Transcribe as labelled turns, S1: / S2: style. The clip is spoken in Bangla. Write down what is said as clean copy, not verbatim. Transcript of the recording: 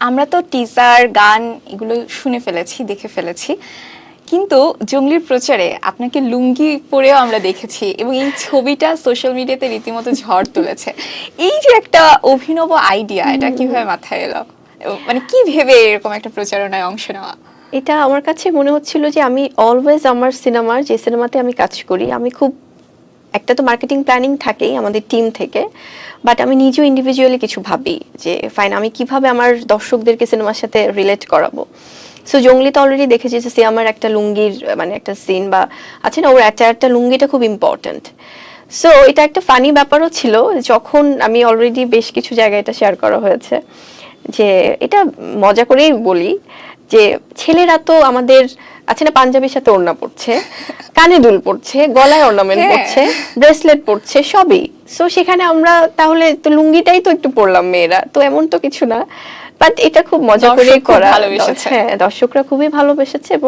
S1: আমরা তো টিজার গান এগুলো শুনে ফেলেছি, দেখে ফেলেছি, কিন্তু জঙ্গলির প্রচারে আপনাকে লুঙ্গি পরেও আমরা দেখেছি এবং এই ছবিটা সোশ্যাল মিডিয়াতে রীতিমতো ঝড় তুলেছে। এই যে একটা অভিনব আইডিয়া, এটা কিভাবে মাথায় এলো? মানে কি ভেবে এরকম একটা প্রচারণায় অংশ নেওয়া?
S2: এটা আমার কাছে মনে হচ্ছিল যে আমি অলওয়েজ আমার সিনেমার যে সিনেমাতে আমি কাজ করি, আমি খুব একটা তো মার্কেটিং প্ল্যানিং থাকেই আমাদের টিম থেকে, বাট আমি নিজেও ইন্ডিভিজুয়ালি কিছু ভাবি যে ফাইন আমি কিভাবে আমার দর্শকদেরকে সিনেমার সাথে রিলেট করাবো। সো জঙ্গলিতে অলরেডি দেখেছি যে আমার একটা লুঙ্গির মানে একটা সিন বা আছে না, ওর একটা লুঙ্গিটা খুব ইম্পর্ট্যান্ট। সো এটা একটা ফানি ব্যাপারও ছিল, যখন আমি অলরেডি বেশ কিছু জায়গায় এটা শেয়ার করা হয়েছে, যে এটা মজা করেই বলি যে ছেলেরা তো আমাদের আছে না পাঞ্জাবির সাথে ওড়না পড়ছে, কানে দুল পড়ছে, গলায় অর্নামেন্ট পড়ছে, ব্রেসলেট পড়ছে, সবই। সো সেখানে আমরা তাহলে তো লুঙ্গিটাই তো একটু পড়লাম মেয়েরা, তো এমন তো কিছু না। বাট এটা খুব মজা করে করা, হ্যাঁ দর্শকরা খুবই ভালোবেসেছে এবং